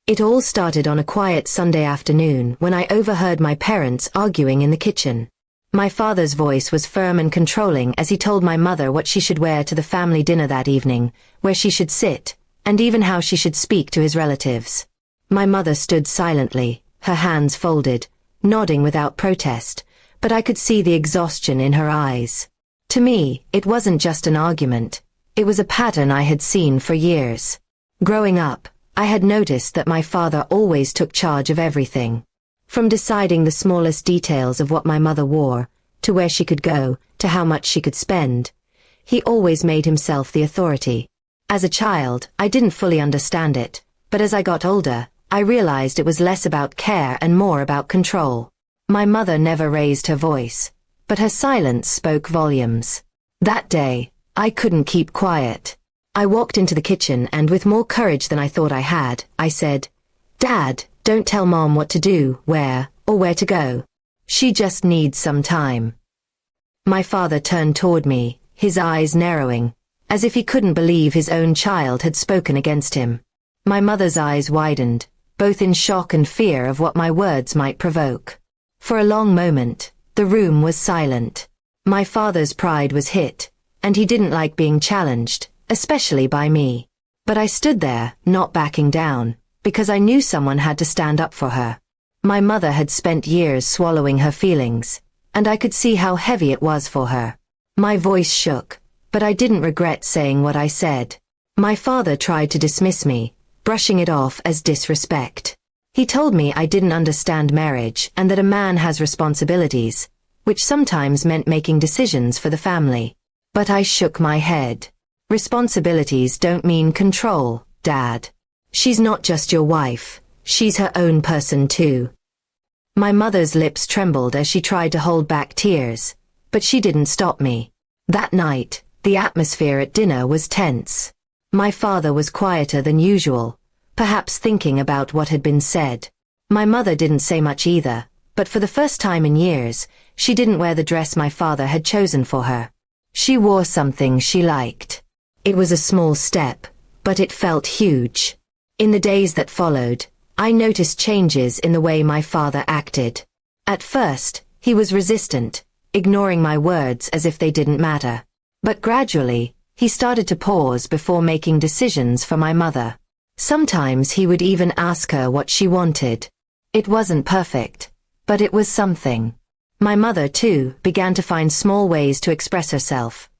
It all started on a quiet Sunday afternoon when I overheard my parents arguing in the kitchen. My father's voice was firm and controlling as he told my mother what she should wear to the family dinner that evening, where she should sit, and even how she should speak to his relatives. My mother stood silently, her hands folded, nodding without protest, but I could see the exhaustion in her eyes. To me, it wasn't just an argument. It was a pattern I had seen for years. Growing up, I had noticed that my father always took charge of everything. From deciding the smallest details of what my mother wore, to where she could go, to how much she could spend. He always made himself the authority. As a child, I didn't fully understand it, but as I got older, I realized it was less about care and more about control. My mother never raised her voice, but her silence spoke volumes. That day, I couldn't keep quiet. I walked into the kitchen and with more courage than I thought I had, I said, "Dad, don't tell Mom what to do, where, or where to go. She just needs some time." My father turned toward me, his eyes narrowing, as if he couldn't believe his own child had spoken against him. My mother's eyes widened, both in shock and fear of what my words might provoke. For a long moment, the room was silent. My father's pride was hit, and he didn't like being challenged, especially by me. But I stood there, not backing down, because I knew someone had to stand up for her. My mother had spent years swallowing her feelings, and I could see how heavy it was for her. My voice shook, but I didn't regret saying what I said. My father tried to dismiss me, brushing it off as disrespect. He told me I didn't understand marriage and that a man has responsibilities, which sometimes meant making decisions for the family. But I shook my head. Responsibilities don't mean control, Dad. She's not just your wife, she's her own person too. My mother's lips trembled as she tried to hold back tears, but she didn't stop me. That night, the atmosphere at dinner was tense. My father was quieter than usual, perhaps thinking about what had been said. My mother didn't say much either, but for the first time in years, she didn't wear the dress my father had chosen for her. She wore something she liked. It was a small step, but it felt huge. In the days that followed, I noticed changes in the way my father acted. At first, he was resistant, ignoring my words as if they didn't matter. But gradually, he started to pause before making decisions for my mother. Sometimes he would even ask her what she wanted. It wasn't perfect, but it was something. My mother, too, began to find small ways to express herself.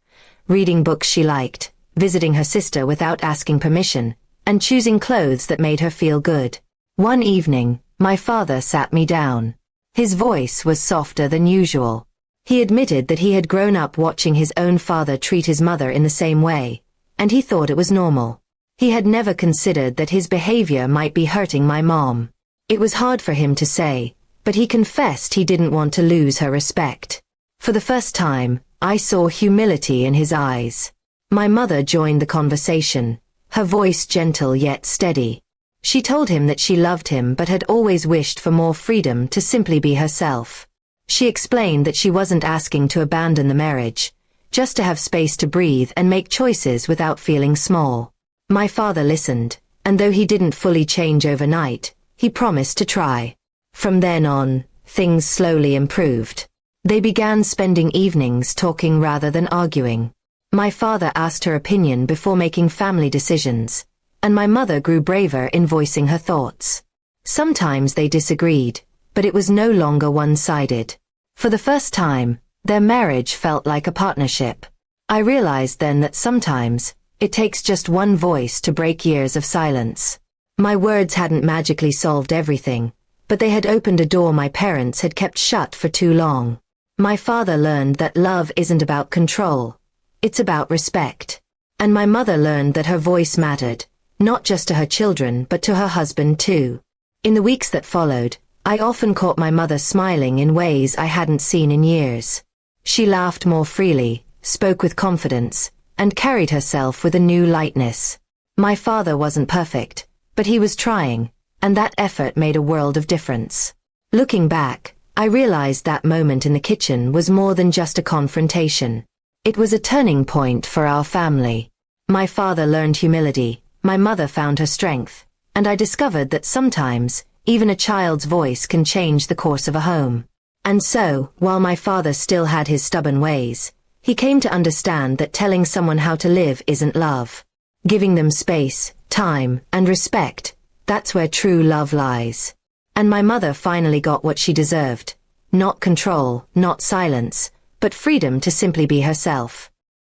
Reading books she liked, visiting her sister without asking permission, and choosing clothes that made her feel good. One evening, my father sat me down. His voice was softer than usual. He admitted that he had grown up watching his own father treat his mother in the same way, and he thought it was normal. He had never considered that his behavior might be hurting my mom. It was hard for him to say, but he confessed he didn't want to lose her respect. For the first time, I saw humility in his eyes. My mother joined the conversation, her voice gentle yet steady. She told him that she loved him but had always wished for more freedom to simply be herself. She explained that she wasn't asking to abandon the marriage, just to have space to breathe and make choices without feeling small. My father listened, and though he didn't fully change overnight, he promised to try. From then on, things slowly improved. They began spending evenings talking rather than arguing. My father asked her opinion before making family decisions, and my mother grew braver in voicing her thoughts. Sometimes they disagreed, but it was no longer one-sided. For the first time, their marriage felt like a partnership. I realized then that sometimes, it takes just one voice to break years of silence. My words hadn't magically solved everything, but they had opened a door my parents had kept shut for too long. My father learned that love isn't about control. It's about respect. And my mother learned that her voice mattered, not just to her children but to her husband too. In the weeks that followed, I often caught my mother smiling in ways I hadn't seen in years. She laughed more freely, spoke with confidence, and carried herself with a new lightness. My father wasn't perfect, but he was trying, and that effort made a world of difference. Looking back, I realized that moment in the kitchen was more than just a confrontation. It was a turning point for our family. My father learned humility, my mother found her strength, and I discovered that sometimes, even a child's voice can change the course of a home. And so, while my father still had his stubborn ways, he came to understand that telling someone how to live isn't love. Giving them space, time, and respect, that's where true love lies. And my mother finally got what she deserved. Not control, not silence, but freedom to simply be herself.